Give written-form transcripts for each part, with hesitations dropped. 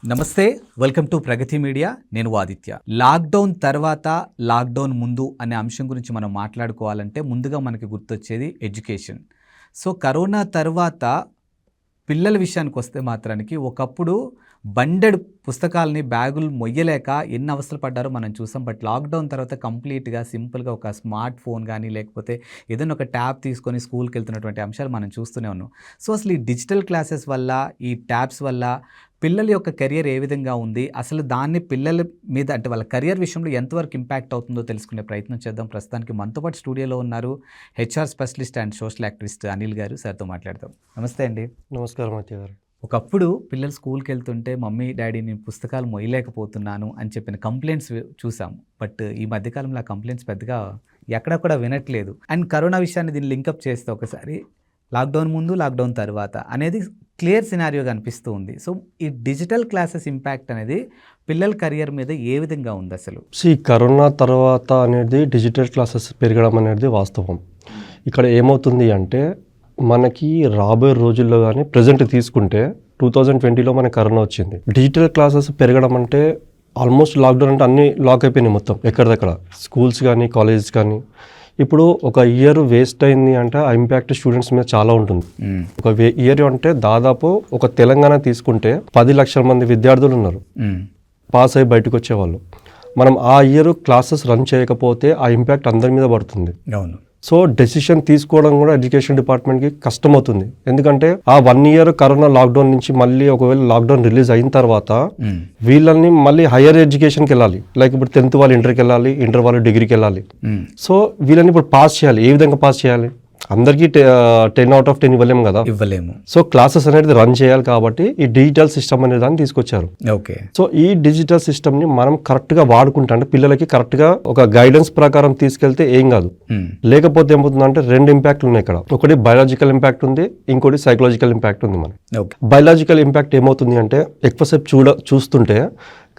నమస్తే, welcome to Pragathi media. నేను Aditya. Lockdown తర్వాత లాక్డౌన్ ముందు అనే అంశం గురించి మనం మాట్లాడుకోవాలంటే ముందుగా మనకి గుర్తొచ్చేది ఎడ్యుకేషన్. సో కరోనా తర్వాత పిల్లల విషయానికి వస్తే మాత్రానికి ఒకప్పుడు బండెడు పుస్తకాలని బ్యాగులు మొయ్యలేక ఎన్ని అవస్థలు పడ్డారో మనం చూసాం. బట్ లాక్డౌన్ తర్వాత కంప్లీట్గా సింపుల్గా ఒక స్మార్ట్ ఫోన్ కానీ లేకపోతే ఏదైనా ఒక ట్యాబ్ తీసుకొని స్కూల్కి వెళ్తున్నటువంటి అంశాలు మనం చూస్తూనే ఉన్నాం. సో అసలు ఈ డిజిటల్ క్లాసెస్ వల్ల, ఈ ట్యాబ్స్ వల్ల పిల్లల యొక్క కెరియర్ ఏ విధంగా ఉంది, అసలు దాన్ని పిల్లల మీద అంటే వాళ్ళ కెరియర్ విషయంలో ఎంతవరకు ఇంపాక్ట్ అవుతుందో తెలుసుకునే ప్రయత్నం చేద్దాం. ప్రస్తుతానికి మనతో పాటు స్టూడియోలో ఉన్నారు HR specialist and social activist Anil గారు. సార్తో మాట్లాడదాం. నమస్తే అండి. నమస్కారం అత్య గారు. ఒకప్పుడు పిల్లలు స్కూల్కి వెళ్తుంటే మమ్మీ డాడీ నేను పుస్తకాలు మొయ్యలేకపోతున్నాను అని చెప్పిన కంప్లైంట్స్ చూసాం. బట్ ఈ మధ్యకాలంలో ఆ కంప్లైంట్స్ పెద్దగా ఎక్కడ కూడా వినట్లేదు. అండ్ కరోనా విషయాన్ని దీన్ని లింకప్ చేస్తే ఒకసారి లాక్డౌన్ ముందు లాక్డౌన్ తర్వాత అనేది క్లియర్ సినారియోగా అనిపిస్తూ ఉంది. సో ఈ డిజిటల్ క్లాసెస్ ఇంపాక్ట్ అనేది పిల్లల కెరియర్ మీద ఏ విధంగా ఉంది అసలు? కరోనా తర్వాత అనేది డిజిటల్ క్లాసెస్ పెరగడం అనేది వాస్తవం. ఇక్కడ ఏమవుతుంది అంటే మనకి రాబోయే రోజుల్లో కానీ ప్రజెంట్ తీసుకుంటే 2020లో మనకి కరోనా వచ్చింది. డిజిటల్ క్లాసెస్ పెరగడం అంటే ఆల్మోస్ట్ లాక్డౌన్ అంటే అన్నీ లాక్ అయిపోయినాయి మొత్తం ఎక్కడిదక్కడ, స్కూల్స్ కానీ కాలేజెస్ కానీ. ఇప్పుడు ఒక ఇయర్ వేస్ట్ అయింది అంటే ఆ ఇంపాక్ట్ స్టూడెంట్స్ మీద చాలా ఉంటుంది. ఒక ఇయర్ అంటే దాదాపు ఒక తెలంగాణ తీసుకుంటే 10 లక్షల మంది విద్యార్థులు ఉన్నారు పాస్ అయ్యి బయటకు వచ్చేవాళ్ళు. మనం ఆ ఇయర్ క్లాసెస్ రన్ చేయకపోతే ఆ ఇంపాక్ట్ అందరి మీద పడుతుంది. అవును. సో డెసిషన్ తీసుకోవడం కూడా ఎడ్యుకేషన్ డిపార్ట్మెంట్కి కష్టమవుతుంది. ఎందుకంటే ఆ 1 ఇయర్ కరోనా లాక్డౌన్ నుంచి మళ్ళీ ఒకవేళ లాక్డౌన్ రిలీజ్ అయిన తర్వాత వీళ్ళని మళ్ళీ హైయర్ ఎడ్యుకేషన్కి వెళ్ళాలి. లైక్ ఇప్పుడు 10th వాళ్ళు ఇంటర్కి వెళ్ళాలి, ఇంటర్ వాళ్ళు డిగ్రీకి వెళ్ళాలి. సో వీళ్ళని ఇప్పుడు పాస్ చేయాలి. ఏ విధంగా పాస్ చేయాలి? అందరికీ 10 out of 10 ఇవ్వలేము కదా, ఇవ్వలేము. సో క్లాసెస్ అనేది రన్ చేయాలి కాబట్టి ఈ డిజిటల్ సిస్టమ్ అనే దాన్ని తీసుకొచ్చారు. ఓకే. సో ఈ డిజిటల్ సిస్టమ్ని మనం కరెక్ట్గా వాడుకుంటా అంటే పిల్లలకి కరెక్ట్గా ఒక గైడెన్స్ ప్రకారం తీసుకెళ్తే ఏం కాదు. లేకపోతే ఏమవుతుందంటే 2 ఇంపాక్ట్లు ఉన్నాయి ఇక్కడ. ఒకటి బయాలజికల్ ఇంపాక్ట్ ఉంది, ఇంకోటి సైకలాజికల్ ఇంపాక్ట్ ఉంది. మనకి బయాలజికల్ ఇంపాక్ట్ ఏమవుతుంది అంటే ఎక్కువసేపు చూస్తుంటే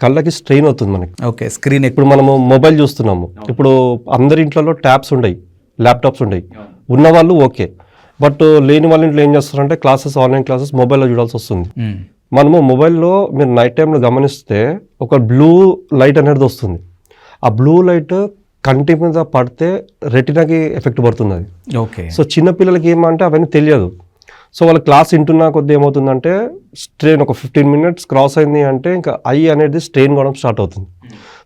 కళ్ళకి స్ట్రెయిన్ అవుతుంది మనకి. ఓకే. స్క్రీన్ ఇప్పుడు మనము మొబైల్ చూస్తున్నాము, ఇప్పుడు అందరి ఇంట్లో ట్యాబ్స్ ఉన్నాయి, ల్యాప్టాప్స్ ఉన్నాయి. ఉన్నవాళ్ళు ఓకే, బట్ లేని వాళ్ళ ఇంట్లో ఏం చేస్తారంటే క్లాసెస్, ఆన్లైన్ క్లాసెస్ మొబైల్లో చూడాల్సి వస్తుంది. మనము మొబైల్లో మీరు నైట్ టైంలో గమనిస్తే ఒక బ్లూ లైట్ అనేది వస్తుంది. ఆ బ్లూ లైట్ కంటి మీద పడితే రెటినాకి ఎఫెక్ట్ పడుతుంది అది. ఓకే. సో చిన్నపిల్లలకి ఏమంటే అవన్నీ తెలియదు. సో వాళ్ళ క్లాస్ వింటున్నా కొద్ది ఏమవుతుందంటే స్ట్రెయిన్ ఒక 15 minutes క్రాస్ అయింది అంటే ఇంకా ఐ అనేది స్ట్రెయిన్ కావడం స్టార్ట్ అవుతుంది.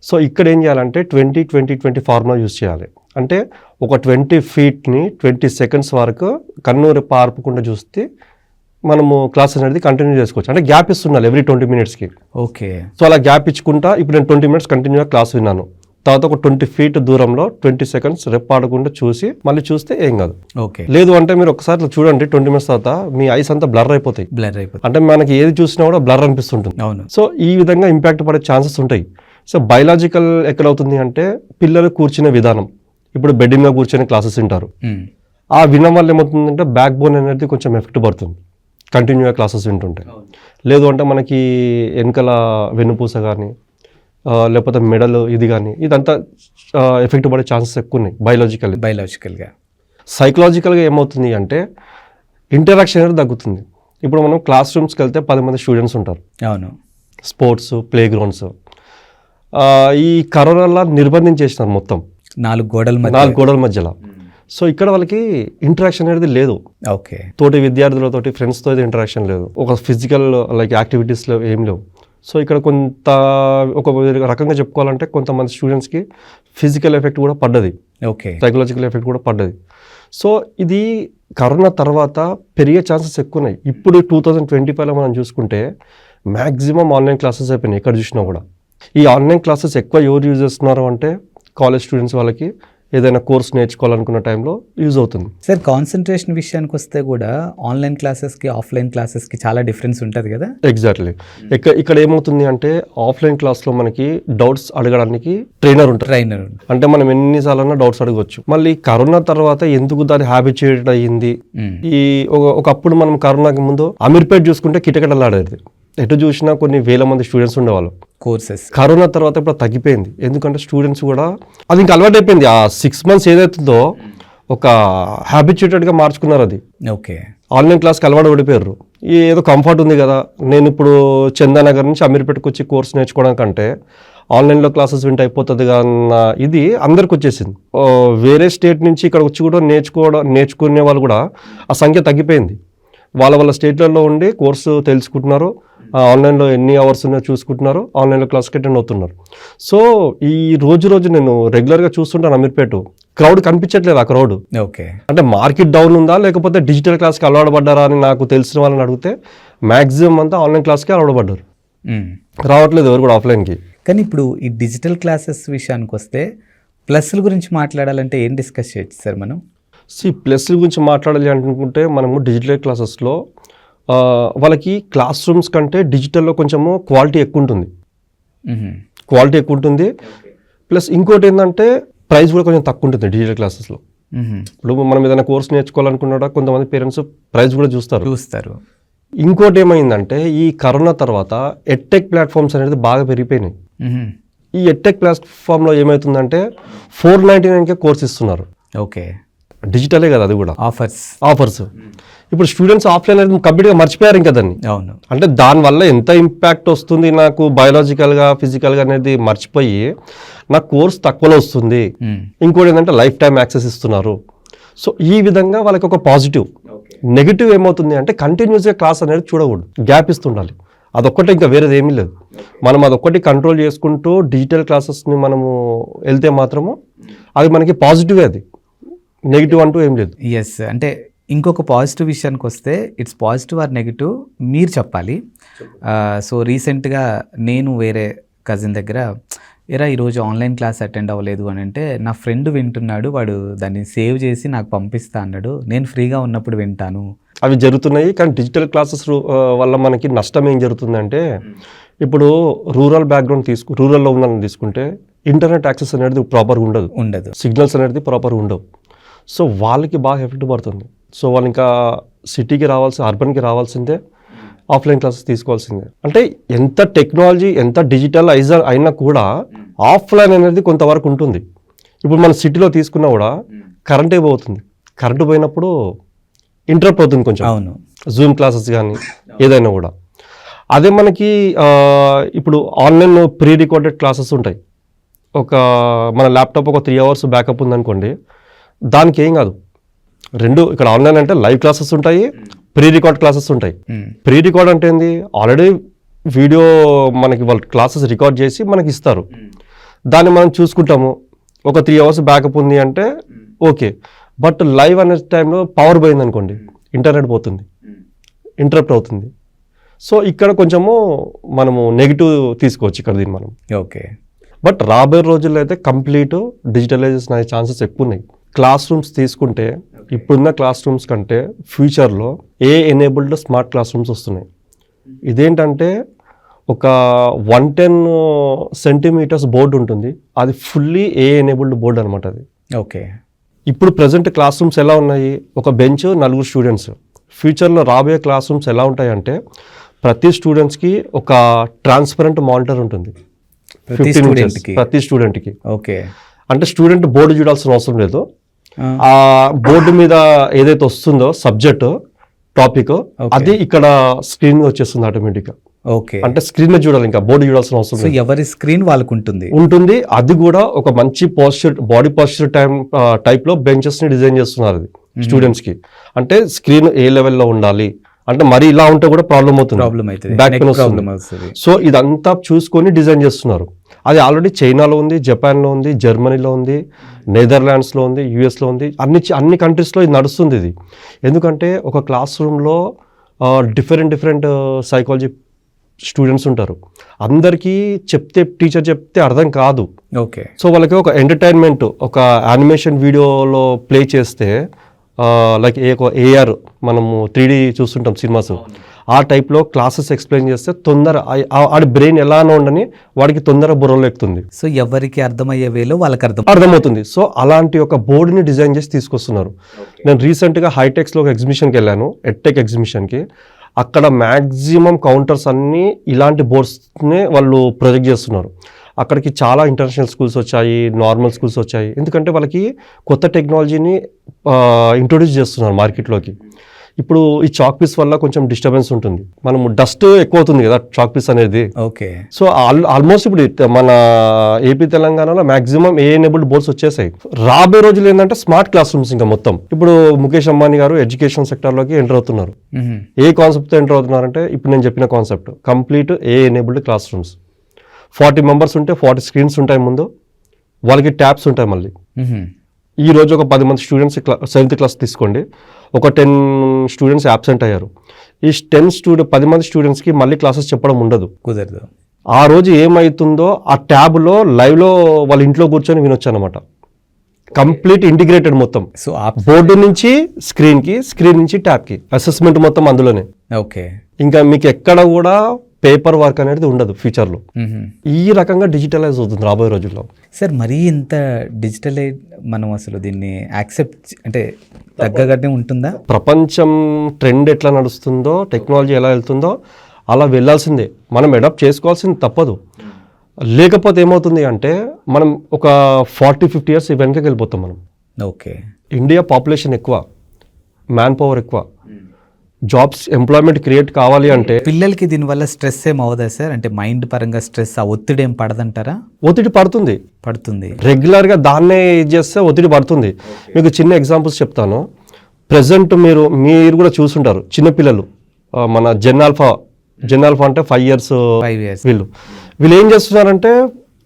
సో ఇక్కడ ఏం చేయాలంటే 20-20-20 ఫార్ములా యూజ్ చేయాలి. అంటే ఒక 20 feetని 20 seconds వరకు కన్ను పార్పకుండా చూస్తే మనము క్లాస్ అనేది కంటిన్యూ చేసుకోవచ్చు. అంటే గ్యాప్ ఇస్తున్నారు ఎవ్రీ 20 minutesకి. ఓకే. సో అలా గ్యాప్ ఇచ్చుకుంటా ఇప్పుడు నేను 20 minutes కంటిన్యూగా క్లాస్ విన్నాను, తర్వాత ఒక 20 feet దూరంలో 20 seconds రెప్పాడకుండా చూసి మళ్ళీ చూస్తే ఏం కాదు. ఓకే. లేదు అంటే మీరు ఒకసారి చూడండి 20 minutes తర్వాత మీ ఐస్ అంతా బ్లర్ అయిపోతాయి. అంటే మనకి ఏది చూసినా కూడా బ్లర్ అనిపిస్తుంటుంది. అవును. సో ఈ విధంగా ఇంపాక్ట్ పడే ఛాన్సెస్ ఉంటాయి. సో బయలాజికల్ ఎక్కడవుతుంది అంటే పిల్లలు కూర్చునే విధానం. ఇప్పుడు బెడ్ మీద కూర్చొని క్లాసెస్ వింటారు. ఆ వినడం వల్ల ఏమవుతుందంటే బ్యాక్ బోన్ అనేది కొంచెం ఎఫెక్ట్ పడుతుంది కంటిన్యూగా క్లాసెస్ వింటుంటే. లేదు అంటే మనకి వెనకల వెన్నుపూస కానీ లేకపోతే మెడలు ఇది కానీ ఇదంతా ఎఫెక్ట్ పడే ఛాన్సెస్ ఎక్కువ ఉన్నాయి బయలాజికల్గా. సైకలాజికల్గా ఏమవుతుంది అంటే ఇంటరాక్షన్ అనేది తగ్గుతుంది. ఇప్పుడు మనం క్లాస్ రూమ్స్కి వెళ్తే 10 మంది స్టూడెంట్స్ ఉంటారు. అవును. స్పోర్ట్స్, ప్లే గ్రౌండ్స్ ఈ కరోనాలో నిర్బంధించేసినారు మొత్తం 4 గోడల మధ్యలో. సో ఇక్కడ వాళ్ళకి ఇంటరాక్షన్ అనేది లేదు. ఓకే. తోటి విద్యార్థులతోటి, ఫ్రెండ్స్తో ఇంటరాక్షన్ లేదు, ఒక ఫిజికల్ లైక్ యాక్టివిటీస్లో ఏం లేవు. సో ఇక్కడ కొంత ఒక రకంగా చెప్పుకోవాలంటే కొంతమంది స్టూడెంట్స్కి ఫిజికల్ ఎఫెక్ట్ కూడా పడ్డది, ఓకే, సైకలాజికల్ ఎఫెక్ట్ కూడా పడ్డది. సో ఇది కరోనా తర్వాత పెరిగే ఛాన్సెస్ ఎక్కువ ఉన్నాయి. ఇప్పుడు 2025లో మనం చూసుకుంటే మ్యాక్సిమం ఆన్లైన్ క్లాసెస్ అయిపోయినాయి ఎక్కడ చూసినా కూడా. ఈ ఆన్లైన్ క్లాసెస్ ఎక్కువ ఎవరు యూజ్ చేస్తున్నారు అంటే కాలేజ్ స్టూడెంట్స్, వాళ్ళకి ఏదైనా కోర్స్ నేర్చుకోవాలనుకున్న టైంలో యూజ్ అవుతుంది. సార్ కాన్సన్ట్రేషన్ విషయానికి వస్తే కూడా ఆన్లైన్ క్లాసెస్కి ఆఫ్లైన్ క్లాసెస్కి చాలా డిఫరెన్స్ ఉంటుంది కదా? ఎగ్జాక్ట్లీ. ఇక్కడ ఏమవుతుంది అంటే ఆఫ్లైన్ క్లాస్లో మనకి డౌట్స్ అడగడానికి ట్రైనర్ ఉంటారు. అంటే మనం ఎన్నిసార్లు డౌట్స్ అడగవచ్చు. మళ్ళీ కరోనా తర్వాత ఎందుకు దాని హ్యాబిచుయేట్ అయ్యింది. ఈ ఒకప్పుడు మనం కరోనాకి ముందు అమీర్పేట్ చూసుకుంటే కిటకిటలాడేది, ఎటు చూసినా కొన్ని వేల మంది స్టూడెంట్స్ ఉండేవాళ్ళు కోర్సెస్. కరోనా తర్వాత ఇప్పుడు తగ్గిపోయింది. ఎందుకంటే స్టూడెంట్స్ కూడా అది ఇంకా అలవాటు అయిపోయింది. ఆ 6 months ఏదైతుందో ఒక హ్యాబిచుయేటెడ్గా మార్చుకున్నారు అది. ఓకే. ఆన్లైన్ క్లాస్కి అలవాటు పడిపోయారు. ఏదో కంఫర్ట్ ఉంది కదా, నేను ఇప్పుడు చందానగర్ నుంచి అమీర్పేటకు వచ్చి కోర్స్ నేర్చుకోవడం కంటే ఆన్లైన్లో క్లాసెస్ వింటే అయిపోతుంది అన్న ఇది అందరికి వచ్చేసింది. వేరే స్టేట్ నుంచి ఇక్కడ వచ్చి కూడా నేర్చుకునే వాళ్ళు కూడా ఆ సంఖ్య తగ్గిపోయింది. వాళ్ళ స్టేట్లలో ఉండి కోర్సు తెలుసుకుంటున్నారు, ఆన్లైన్లో ఎన్ని అవర్స్ ఉన్నాయో చూసుకుంటున్నారు, ఆన్లైన్లో క్లాస్కి అటెండ్ అవుతున్నారు. సో ఈ రోజు నేను రెగ్యులర్గా చూస్తుంటాను అమీర్పేట, క్రౌడ్ కనిపించట్లేదు. ఆ క్రౌడ్ ఓకే, అంటే మార్కెట్ డౌన్ ఉందా లేకపోతే డిజిటల్ క్లాస్కి అలవాటు పడ్డారా అని నాకు తెలిసిన వాళ్ళని అడిగితే మ్యాక్సిమం అంతా ఆన్లైన్ క్లాస్కి అలవాటు పడ్డారు, రావట్లేదు ఎవరు కూడా ఆఫ్లైన్కి. కానీ ఇప్పుడు ఈ డిజిటల్ క్లాసెస్ విషయానికి వస్తే ప్లస్ల గురించి మాట్లాడాలంటే ఏం డిస్కస్ చేయొచ్చు సార్ మనం? ప్లస్ల గురించి మాట్లాడాలి అనుకుంటే మనము డిజిటల్ క్లాసెస్లో వాళ్ళకి క్లాస్ రూమ్స్ కంటే డిజిటల్లో కొంచెము క్వాలిటీ ఎక్కువ ఉంటుంది. ప్లస్ ఇంకోటి ఏంటంటే ప్రైస్ కూడా కొంచెం తక్కువ ఉంటుంది డిజిటల్ క్లాసెస్లో. ఇప్పుడు మనం ఏదైనా కోర్స్ నేర్చుకోవాలనుకున్నా కొంతమంది పేరెంట్స్ ప్రైస్ కూడా చూస్తారు. ఇంకోటి ఏమైందంటే ఈ కరోనా తర్వాత ఎడ్టెక్ ప్లాట్ఫామ్స్ అనేది బాగా పెరిగిపోయినాయి. ఈ ఎడ్టెక్ ప్లాట్ఫామ్లో ఏమవుతుందంటే 499కే కోర్స్ ఇస్తున్నారు. ఓకే, డిజిటలే కదా అది కూడా, ఆఫర్స్. ఇప్పుడు స్టూడెంట్స్ ఆఫ్లైన్ అనేది కంప్లీట్గా మర్చిపోయారు ఇంకా దాన్ని. అవును, అంటే దానివల్ల ఎంత ఇంపాక్ట్ వస్తుంది నాకు బయాలజికల్గా ఫిజికల్గా అనేది మర్చిపోయి నాకు కోర్స్ తక్కువలో వస్తుంది. ఇంకోటి ఏంటంటే లైఫ్ టైం యాక్సెస్ ఇస్తున్నారు. సో ఈ విధంగా వాళ్ళకి ఒక పాజిటివ్. నెగిటివ్ ఏమవుతుంది అంటే కంటిన్యూస్గా క్లాస్ అనేది చూడకూడదు, గ్యాప్ ఇస్తుండాలి. అదొక్కటే, ఇంకా వేరేది ఏమీ లేదు. మనం అదొక్కటి కంట్రోల్ చేసుకుంటూ డిజిటల్ క్లాసెస్ని మనము వెళ్తే మాత్రము అది మనకి పాజిటివ్, అది నెగిటివ్ అంటూ ఏం లేదు. ఎస్, అంటే ఇంకొక పాజిటివ్ విషయానికి వస్తే ఇట్స్ పాజిటివ్ ఆర్ నెగిటివ్ మీరు చెప్పాలి. సో రీసెంట్గా నేను వేరే కజిన్ దగ్గర ఈరోజు ఆన్లైన్ క్లాస్ అటెండ్ అవ్వలేదు అని అంటే, నా ఫ్రెండ్ వింటున్నాడు, వాడు దాన్ని సేవ్ చేసి నాకు పంపిస్తా అన్నాడు, నేను ఫ్రీగా ఉన్నప్పుడు వింటాను. అవి జరుగుతున్నాయి. కానీ డిజిటల్ క్లాసెస్ వల్ల మనకి నష్టం ఏం జరుగుతుందంటే, ఇప్పుడు రూరల్లో ఉన్న తీసుకుంటే ఇంటర్నెట్ యాక్సెస్ అనేది ప్రాపర్గా ఉండదు, సిగ్నల్స్ అనేది ప్రాపర్గా ఉండవు. సో వాళ్ళకి బాగా ఎఫెక్ట్ పడుతుంది. సో వాళ్ళు ఇంకా సిటీకి అర్బన్కి రావాల్సిందే, ఆఫ్లైన్ క్లాసెస్ తీసుకోవాల్సిందే. అంటే ఎంత టెక్నాలజీ ఎంత డిజిటలైజ్ అయినా కూడా ఆఫ్లైన్ అనేది కొంతవరకు ఉంటుంది. ఇప్పుడు మన సిటీలో తీసుకున్నా కూడా కరెంటే పోతుంది, కరెంటు పోయినప్పుడు ఇంటరప్ట్ అవుతుంది కొంచెం. అవును, జూమ్ క్లాసెస్ కానీ ఏదైనా కూడా. అదే మనకి ఇప్పుడు ఆన్లైన్ ప్రీ రికార్డెడ్ క్లాసెస్ ఉంటాయి. మన ల్యాప్టాప్ ఒక 3 hours బ్యాకప్ ఉందనుకోండి, దానికి ఏం కాదు. ఇక్కడ ఆన్లైన్ అంటే లైవ్ క్లాసెస్ ఉంటాయి, ప్రీ రికార్డ్ క్లాసెస్ ఉంటాయి. ప్రీ రికార్డ్ అంటే ఏంది, ఆల్రెడీ వీడియో మనకి వాళ్ళు క్లాసెస్ రికార్డ్ చేసి మనకి ఇస్తారు, దాన్ని మనం చూసుకుంటాము. ఒక 3 hours బ్యాకప్ ఉంది అంటే ఓకే. బట్ లైవ్ అనే టైంలో పవర్ పోయింది అనుకోండి, ఇంటర్నెట్ పోతుంది, ఇంటరప్ట్ అవుతుంది. సో ఇక్కడ కొంచెము మనము నెగిటివ్ తీసుకోవచ్చు ఇక్కడ దీన్ని మనం. ఓకే, బట్ రాబోయే రోజుల్లో అయితే కంప్లీట్ డిజిటలైజేషన్ అయ్యే ఛాన్సెస్ ఎక్కువ ఉన్నాయి. క్లాస్ రూమ్స్ తీసుకుంటే ఇప్పుడున్న క్లాస్ రూమ్స్ కంటే ఫ్యూచర్లో ఎనేబుల్డ్ స్మార్ట్ క్లాస్ రూమ్స్ వస్తున్నాయి. ఇదేంటంటే ఒక 110 centimeters బోర్డు ఉంటుంది, అది ఫుల్లీ ఎనేబుల్డ్ బోర్డు అనమాట అది. ఓకే, ఇప్పుడు ప్రజెంట్ క్లాస్ రూమ్స్ ఎలా ఉన్నాయి, ఒక బెంచ్ 4 స్టూడెంట్స్. ఫ్యూచర్లో రాబోయే క్లాస్ రూమ్స్ ఎలా ఉంటాయంటే ప్రతి స్టూడెంట్స్కి ఒక ట్రాన్స్పరెంట్ మానిటర్ ఉంటుంది, ప్రతి స్టూడెంట్కి. ఓకే, అంటే స్టూడెంట్ బోర్డు చూడాల్సిన అవసరం లేదు. ఆ బోర్డు మీద ఏదైతే వస్తుందో సబ్జెక్ట్ టాపిక్, అది ఇక్కడ స్క్రీన్ మీద వచ్చేస్తుంది ఆటోమేటిక్గా. ఓకే, అంటే స్క్రీన్ మీద చూడాలి, ఇంకా బోర్డు చూడాల్సిన అవసరం లేదు. ఎవరి స్క్రీన్ వాళ్ళకు ఉంటుంది. అది కూడా ఒక మంచి బాడీ పాస్చర్ టైప్ లో బెంచెస్ ని డిజైన్ చేస్తున్నారు అది స్టూడెంట్స్ కి. అంటే స్క్రీన్ ఏ లెవెల్లో ఉండాలి, అంటే మరి ఇలా ఉంటే కూడా ప్రాబ్లం అవుతుంది, బ్యాక్ పెయిన్ వస్తుంది. సో ఇదంతా చూసుకొని డిజైన్ చేస్తున్నారు. అది ఆల్రెడీ చైనాలో ఉంది, జపాన్లో ఉంది, జర్మనీలో ఉంది, నెదర్లాండ్స్లో ఉంది, యూఎస్లో ఉంది, అన్ని కంట్రీస్లో ఇది నడుస్తుంది ఇది. ఎందుకంటే ఒక క్లాస్ రూమ్లో డిఫరెంట్ సైకాలజీ స్టూడెంట్స్ ఉంటారు, అందరికీ టీచర్ చెప్తే అర్థం కాదు. ఓకే, సో వాళ్ళకి ఒక ఎంటర్టైన్మెంట్, ఒక యానిమేషన్ వీడియోలో ప్లే చేస్తే లైక్ ఏఆర్ మనము 3D చూస్తుంటాం సినిమాస్, ఆ టైప్లో క్లాసెస్ ఎక్స్ప్లెయిన్ చేస్తే తొందర ఆడి బ్రెయిన్ ఎలానో ఉండని వాడికి తొందర బుర్రలో ఎక్కుతుంది. సో ఎవరికి అర్థమయ్యే వేలో వాళ్ళకి అర్థమవుతుంది. సో అలాంటి ఒక బోర్డుని డిజైన్ చేసి తీసుకొస్తున్నారు. నేను రీసెంట్గా హైటెక్స్లో ఒక ఎగ్జిబిషన్కి వెళ్ళాను, ఎడ్టెక్ ఎగ్జిబిషన్కి. అక్కడ మ్యాక్సిమం కౌంటర్స్ అన్నీ ఇలాంటి బోర్డ్స్నే వాళ్ళు ప్రొజెక్ట్ చేస్తున్నారు. అక్కడికి చాలా ఇంటర్నేషనల్ స్కూల్స్ వచ్చాయి, నార్మల్ స్కూల్స్ వచ్చాయి. ఎందుకంటే వాళ్ళకి కొత్త టెక్నాలజీని ఇంట్రొడ్యూస్ చేస్తున్నారు మార్కెట్లోకి. ఇప్పుడు ఈ చాక్ పీస్ వల్ల కొంచెం డిస్టర్బెన్స్ ఉంటుంది, మనం డస్ట్ ఎక్కువ అవుతుంది కదా చాక్ పీస్ అనేది. ఓకే. సో ఆల్మోస్ట్ ఇప్పుడు మన ఏపీ తెలంగాణలో మాక్సిమం ఏ ఎనేబుల్డ్ బోర్డ్స్ వచ్చేసాయి. రాబోయే రోజులు ఏంటంటే స్మార్ట్ క్లాస్ రూమ్స్ ఇంకా మొత్తం. ఇప్పుడు ముఖేష్ అంబానీ గారు ఎడ్యుకేషన్ సెక్టర్లోకి ఎంటర్ అవుతున్నారు. ఏ కాన్సెప్ట్తో ఎంటర్ అవుతున్నారంటే ఇప్పుడు నేను చెప్పిన కాన్సెప్ట్ కంప్లీట్ ఏ ఎనేబుల్డ్ క్లాస్ రూమ్స్. 40 మెంబర్స్ ఉంటే 40 స్క్రీన్స్ ఉంటాయి ముందు, వాళ్ళకి ట్యాబ్స్ ఉంటాయి. మళ్ళీ ఈ రోజు ఒక 10 మంది స్టూడెంట్స్ 7th క్లాస్ తీసుకోండి, ఒక 10 స్టూడెంట్స్ యాబ్సెంట్ అయ్యారు. ఈ 10 మంది స్టూడెంట్స్కి మళ్ళీ క్లాసెస్ చెప్పడం ఉండదు, కుదరదు. ఆ రోజు ఏమవుతుందో ఆ ట్యాబ్లో లైవ్లో వాళ్ళ ఇంట్లో కూర్చొని వినొచ్చు అనమాట. కంప్లీట్ ఇంటిగ్రేటెడ్ మొత్తం, సో బోర్డు నుంచి స్క్రీన్కి, స్క్రీన్ నుంచి ట్యాబ్కి, అసెస్మెంట్ మొత్తం అందులోనే. ఓకే. ఇంకా మీకు ఎక్కడ కూడా పేపర్ వర్క్ అనేది ఉండదు ఫ్యూచర్లో. ఈ రకంగా డిజిటలైజ్ అవుతుంది రాబోయే రోజుల్లో. సార్ మరీ ఇంత డిజిటలైజ్ మనం అసలు దీన్ని యాక్సెప్ట్ అంటే తగ్గగానే ఉంటుందా? ప్రపంచం ట్రెండ్ ఎట్లా నడుస్తుందో, టెక్నాలజీ ఎలా వెళ్తుందో అలా వెళ్ళాల్సిందే, మనం అడాప్ట్ చేసుకోవాల్సింది తప్పదు. లేకపోతే ఏమవుతుంది అంటే మనం ఒక 40-50 ఇయర్స్ వెనకకి వెళ్ళిపోతాం మనం. ఓకే. ఇండియా పాపులేషన్ ఎక్కువ, మ్యాన్ పవర్ ఎక్కువ, జాబ్స్ ఎంప్లాయ్మెంట్ క్రియేట్ కావాలి అంటే పిల్లలకి దీనివల్ల స్ట్రెస్ ఏం అవదా సార్? అంటే మైండ్ పరంగా స్ట్రెస్, ఆ ఒత్తిడి ఏం పడదంటారా? ఒత్తిడి పడుతుంది, పడుతుంది. రెగ్యులర్గా దాన్నే ఇది చేస్తే ఒత్తిడి పడుతుంది. మీకు చిన్న ఎగ్జాంపుల్స్ చెప్తాను. ప్రజెంట్ మీరు కూడా చూసుంటారు, చిన్నపిల్లలు మన జెన్ ఆల్ఫా అంటే 5 years వీళ్ళు ఏం చేస్తున్నారంటే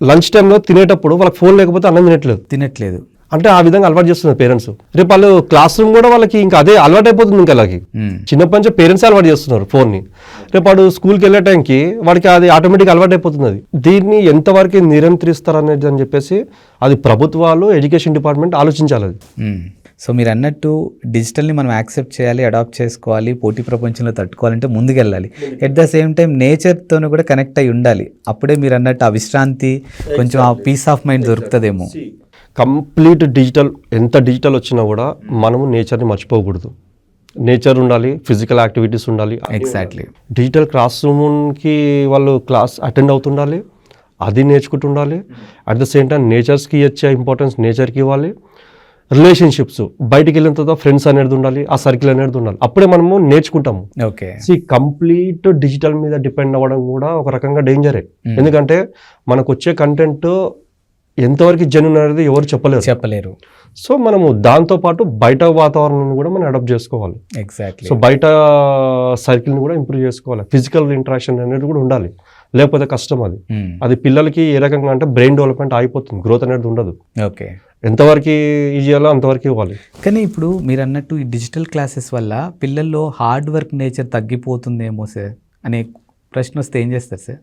లంచ్ టైంలో తినేటప్పుడు వాళ్ళకి ఫోన్ లేకపోతే అన్నం తినట్లేదు. అంటే ఆ విధంగా అలవాటు చేస్తున్నారు పేరెంట్స్. రేపు వాళ్ళు క్లాస్ రూమ్ కూడా వాళ్ళకి ఇంకా అదే అలవాటు అయిపోతుంది. ఇంకా అలాగే చిన్నప్పటి నుంచి పేరెంట్స్ అలవాటు చేస్తున్నారు ఫోన్ని. రేపు వాడు స్కూల్కి వెళ్ళే టైంకి వాడికి అది ఆటోమేటిక్ అలవాటు అయిపోతుంది. అది దీన్ని ఎంతవరకు నిరంతరిస్తారు అనేది అని చెప్పేసి అది ప్రభుత్వాలు, ఎడ్యుకేషన్ డిపార్ట్మెంట్ ఆలోచించాలి అది. సో మీరు అన్నట్టు డిజిటల్ని మనం యాక్సెప్ట్ చేయాలి, అడాప్ట్ చేసుకోవాలి, పోటీ ప్రపంచంలో తట్టుకోవాలంటే ముందుకెళ్ళాలి. ఎట్ ద సేమ్ టైం నేచర్తో కూడా కనెక్ట్ అయి ఉండాలి. అప్పుడే మీరు అన్నట్టు ఆ విశ్రాంతి, కొంచెం ఆ పీస్ ఆఫ్ మైండ్ దొరుకుతుందేమో. కంప్లీట్ డిజిటల్, ఎంత డిజిటల్ వచ్చినా కూడా మనము నేచర్ని మర్చిపోకూడదు. నేచర్ ఉండాలి, ఫిజికల్ యాక్టివిటీస్ ఉండాలి. ఎగ్జాక్ట్లీ. డిజిటల్ క్లాస్ రూమ్కి వాళ్ళు క్లాస్ అటెండ్ అవుతుండాలి, అది నేర్చుకుంటుండాలి. అట్ ద సేమ్ టైం నేచర్స్కి ఇచ్చే ఇంపార్టెన్స్ నేచర్కి ఇవ్వాలి. రిలేషన్షిప్స్, బయటికి వెళ్ళిన తర్వాత ఫ్రెండ్స్ అనేది ఉండాలి, ఆ సర్కిల్ అనేది ఉండాలి. అప్పుడే మనము నేర్చుకుంటాము. ఓకే. కంప్లీట్ డిజిటల్ మీద డిపెండ్ అవ్వడం కూడా ఒక రకంగా డేంజరే. ఎందుకంటే మనకు వచ్చే కంటెంట్ ఎంతవరకు జెన్యూన్ అనేది ఎవరు చెప్పలేరు. సో మనము దాంతోపాటు బయట వాతావరణాన్ని కూడా మనం అడాప్ట్ చేసుకోవాలి. ఎగ్జాక్ట్లీ. సో బయట సర్కిల్ని కూడా ఇంప్రూవ్ చేసుకోవాలి, ఫిజికల్ ఇంటరాక్షన్ అనేది కూడా ఉండాలి. లేకపోతే కష్టం అది. అది పిల్లలకి ఏ రకంగా అంటే బ్రెయిన్ డెవలప్మెంట్ అయిపోతుంది, గ్రోత్ అనేది ఉండదు. ఓకే. ఎంతవరకు ఇవ్వాలో అంతవరకు ఇవ్వాలి. కానీ ఇప్పుడు మీరు అన్నట్టు ఈ డిజిటల్ క్లాసెస్ వల్ల పిల్లల్లో హార్డ్ వర్క్ నేచర్ తగ్గిపోతుందేమో సార్ అనే ప్రశ్న వస్తే ఏం చేస్తారు సార్?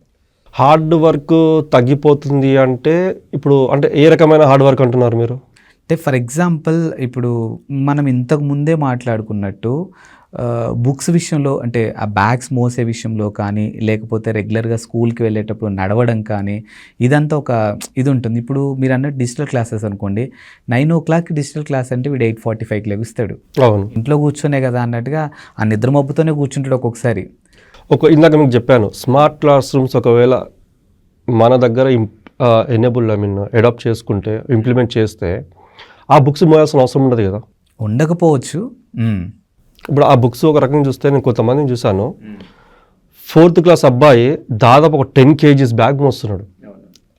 హార్డ్ వర్క్ తగ్గిపోతుంది అంటే ఇప్పుడు అంటే ఏ రకమైన హార్డ్ వర్క్ అంటున్నారు మీరు? అంటే ఫర్ ఎగ్జాంపుల్ ఇప్పుడు మనం ఇంతకు ముందే మాట్లాడుకున్నట్టు బుక్స్ విషయంలో, అంటే ఆ బ్యాగ్స్ మోసే విషయంలో కానీ, లేకపోతే రెగ్యులర్గా స్కూల్కి వెళ్ళేటప్పుడు నడవడం కానీ, ఇదంతా ఒక ఇది ఉంటుంది. ఇప్పుడు మీరు అన్నట్టు డిజిటల్ క్లాసెస్ అనుకోండి, 9 o'clock డిజిటల్ క్లాస్ అంటే వీడు 8:45కి లెగుస్తాడు. అవును, ఇంట్లో కూర్చొనే కదా అన్నట్టుగా ఆ నిద్ర మబ్బుతోనే కూర్చుంటాడు ఒక్కొక్కసారి. ఇందాక మీకు చెప్పాను, స్మార్ట్ క్లాస్ రూమ్స్ ఒకవేళ మన దగ్గర అడాప్ట్ చేసుకుంటే, ఇంప్లిమెంట్ చేస్తే ఆ బుక్స్ మోయాల్సిన అవసరం ఉండదు కదా. ఉండకపోవచ్చు. ఇప్పుడు ఆ బుక్స్ ఒక రకంగా చూస్తే నేను కొంతమందిని చూశాను, 4th క్లాస్ అబ్బాయి దాదాపు ఒక 10 kgs బ్యాగ్ మోస్తున్నాడు.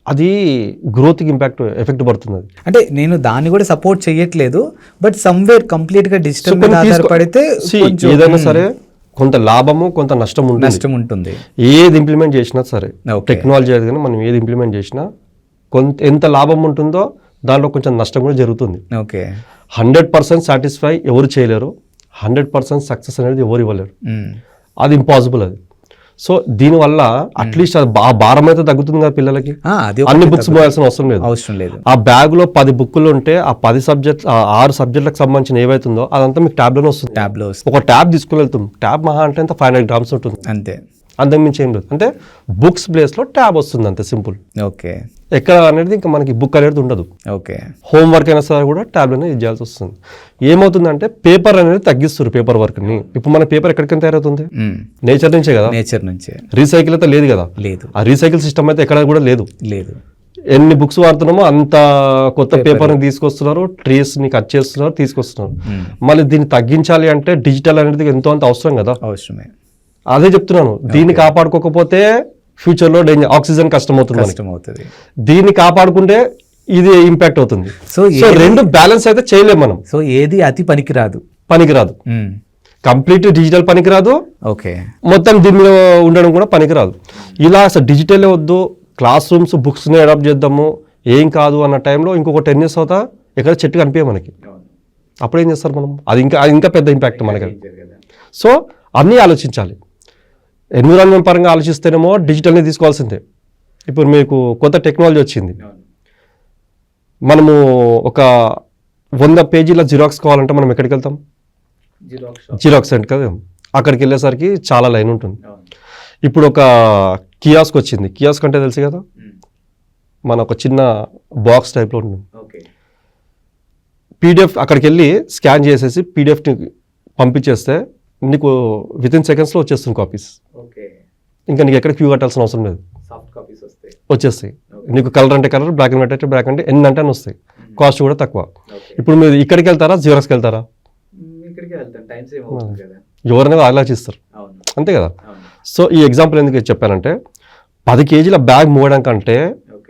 అది గ్రోత్కి ఎఫెక్ట్ పడుతుంది. అంటే నేను దాన్ని కూడా సపోర్ట్ చేయట్లేదు, బట్ సమ్వేర్ కంప్లీట్గా డిజిటల్ మీద ఆధారపడితే ఏదైనా సరే కొంత లాభము కొంత నష్టం ఉంటుంది. ఏది ఇంప్లిమెంట్ చేసినా సరే, టెక్నాలజీ అది కానీ మనం ఏది ఇంప్లిమెంట్ చేసినా ఎంత లాభం ఉంటుందో దాంట్లో కొంచెం నష్టం కూడా జరుగుతుంది. ఓకే. 100% సాటిస్ఫై ఎవరు చేయలేరు, 100% సక్సెస్ అనేది ఎవరు ఇవ్వలేరు. అది ఇంపాసిబుల్ అది. సో దీనివల్ల అట్లీస్ట్ అది భారం అయితే తగ్గుతుంది కదా పిల్లలకి. అన్ని బుక్స్ మోయాల్సిన అవసరం లేదు. ఆ బ్యాగ్ లో 10 బుక్లు ఉంటే ఆ 10 సబ్జెక్ట్స్, 6 సబ్జెక్టులకు సంబంధించిన ఏవైతుందో అదంతా మీకు ట్యాబ్లోనే వస్తుంది. ఒక ట్యాబ్ తీసుకుని వెళ్తాం, ట్యాబ్ మహా అంటే 500 grams ఉంటుంది అంతే, అంతకుమించి ఏం లేదు. అంటే బుక్స్ ప్లేస్లో ట్యాబ్ వస్తుంది అంతే, సింపుల్. ఓకే. ఎక్కడ అనేది ఇంకా మనకి బుక్ అనేది ఉండదు. ఓకే. హోంవర్క్ అయినా సరే కూడా ట్యాబ్లోనే ఇది చేయాల్సి వస్తుంది. ఏమవుతుందంటే పేపర్ అనేది తగ్గిస్తారు, పేపర్ వర్క్ని. ఇప్పుడు మన పేపర్ ఎక్కడికైనా తయారవుతుంది, నేచర్ నుంచే కదా. నేచర్ నుంచే. రీసైకిల్ అయితే లేదు కదా. లేదు. ఆ రీసైకిల్ సిస్టమ్ అయితే ఎక్కడ కూడా లేదు. ఎన్ని బుక్స్ వాడుతున్నామో అంత కొత్త పేపర్ని తీసుకొస్తున్నారు, ట్రీస్ని కట్ చేస్తున్నారు, తీసుకొస్తున్నారు. మళ్ళీ దీన్ని తగ్గించాలి అంటే డిజిటల్ అనేది ఎంతో అంత అవసరం కదా. అవసరమే, అదే చెప్తున్నాను. దీన్ని కాపాడుకోకపోతే ఫ్యూచర్లో ఆక్సిజన్ కష్టమవుతుంది. దీన్ని కాపాడుకుంటే ఇది ఇంపాక్ట్ అవుతుంది. సో రెండు బ్యాలెన్స్ అయితే చేయలేము మనం. సో ఏది అతి పనికిరాదు. కంప్లీట్ డిజిటల్ పనికిరాదు, ఓకే, మొత్తం దీనిలో ఉండడం కూడా పనికిరాదు. ఇలా అసలు డిజిటలే వద్దు, క్లాస్ రూమ్స్ బుక్స్ని అడాప్ట్ చేద్దాము, ఏం కాదు అన్న టైంలో ఇంకొక 10 years అవుతా ఎక్కడ చెట్టు కనిపించే మనకి. అప్పుడు ఏం చేస్తారు మనం? అది ఇంకా పెద్ద ఇంపాక్ట్ మనకి. సో అన్నీ ఆలోచించాలి. ఎన్విరాన్మెంట్ పరంగా ఆలోచిస్తేనేమో డిజిటల్ని తీసుకోవాల్సిందే. ఇప్పుడు మీకు కొత్త టెక్నాలజీ వచ్చింది. మనము ఒక 100 పేజీల జిరాక్స్ కావాలంటే మనం ఎక్కడికి వెళ్తాం? జిరాక్స్ సెంటర్ కదా. అక్కడికి వెళ్ళేసరికి చాలా లైన్ ఉంటుంది. ఇప్పుడు ఒక కియాస్క్ వచ్చింది. కియాస్క్ అంటే తెలుసు కదా, మన ఒక చిన్న బాక్స్ టైప్లో ఉంటుంది. పీడిఎఫ్ అక్కడికి వెళ్ళి స్కాన్ చేసేసి పీడిఎఫ్ని పంపించేస్తే నీకు విత్ ఇన్ సెకండ్స్లో వచ్చేస్తుంది కాపీస్. ఇంకా నీకు ఎక్కడ క్యూ కట్టాల్సిన అవసరం లేదు, వచ్చేస్తాయి. నీకు కలర్ అంటే కలర్, బ్లాక్ అండ్ వైట్ అంటే బ్లాక్, అంటే ఎన్ని అంటే అని వస్తాయి. కాస్ట్ కూడా తక్కువ. ఇప్పుడు మీరు ఇక్కడికి వెళ్తారా, జిరాక్స్కి వెళ్తారా? ఎవరైనా ఆలోచిస్తారు, అంతే కదా. సో ఈ ఎగ్జాంపుల్ ఎందుకు చెప్పానంటే 10 kgs బ్యాగ్ మోయడం కంటే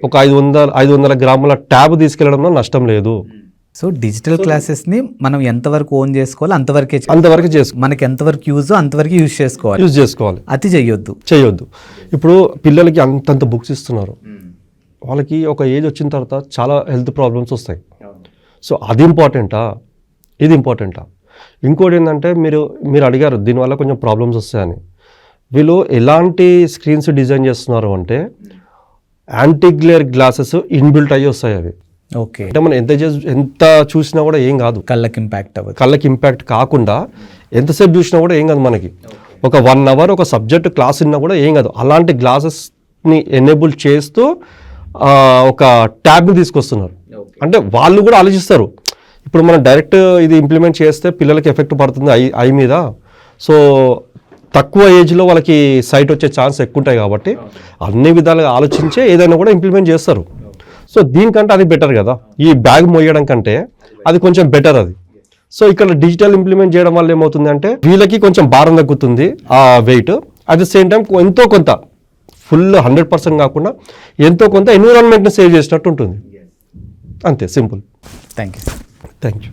ఒక 500 గ్రాముల ట్యాబ్ తీసుకెళ్లడంలో నష్టం లేదు. సో డిజిటల్ క్లాసెస్ని మనం ఎంతవరకు ఓన్ చేసుకోవాలి అంతవరకే మనకి ఎంతవరకు యూజ్ అంతవరకు యూజ్ చేసుకోవాలి. అతి చేయొద్దు. ఇప్పుడు పిల్లలకి అంతంత బుక్స్ ఇస్తున్నారు, వాళ్ళకి ఒక ఏజ్ వచ్చిన తర్వాత చాలా హెల్త్ ప్రాబ్లమ్స్ వస్తాయి. సో అది ఇంపార్టెంటా, ఇది ఇంపార్టెంటా? ఇంకోటి ఏంటంటే మీరు అడిగారు దీనివల్ల కొంచెం ప్రాబ్లమ్స్ వస్తాయని. వీళ్ళు ఎలాంటి స్క్రీన్స్ డిజైన్ చేస్తున్నారు అంటే యాంటీ గ్లేర్ గ్లాసెస్ ఇన్బిల్ట్ అయ్యి వస్తాయి. అవి ఓకే, అంటే మనం ఎంత చూసినా కూడా ఏం కాదు, కళ్ళకి ఇంపాక్ట్ కాకుండా ఎంతసేపు చూసినా కూడా ఏం కాదు. మనకి ఒక 1 hour ఒక సబ్జెక్ట్ క్లాస్ ఉన్నా కూడా ఏం కాదు. అలాంటి గ్లాసెస్ని ఎనేబుల్ చేస్తూ ఒక ట్యాబ్ని తీసుకొస్తున్నారు. అంటే వాళ్ళు కూడా ఆలోచిస్తారు. ఇప్పుడు మనం డైరెక్ట్ ఇది ఇంప్లిమెంట్ చేస్తే పిల్లలకి ఎఫెక్ట్ పడుతుంది ఐ మీద. సో తక్కువ ఏజ్లో వాళ్ళకి సైట్ వచ్చే ఛాన్స్ ఎక్కువ ఉంటాయి కాబట్టి అన్ని విధాలుగా ఆలోచించే ఏదైనా కూడా ఇంప్లిమెంట్ చేస్తారు. సో దీనికంటే అది బెటర్ కదా, ఈ బ్యాగ్ మోయడం కంటే అది కొంచెం బెటర్ అది. సో ఇక్కడ డిజిటల్ ఇంప్లిమెంట్ చేయడం వల్ల ఏమవుతుంది అంటే వీళ్ళకి కొంచెం భారం తగ్గుతుంది ఆ weight. At the same time ఎంతో కొంత, ఫుల్ 100% కాకుండా ఎంతో కొంత ఎన్విరాన్మెంట్ని సేవ్ చేసినట్టు ఉంటుంది. అంతే, సింపుల్. Thank you.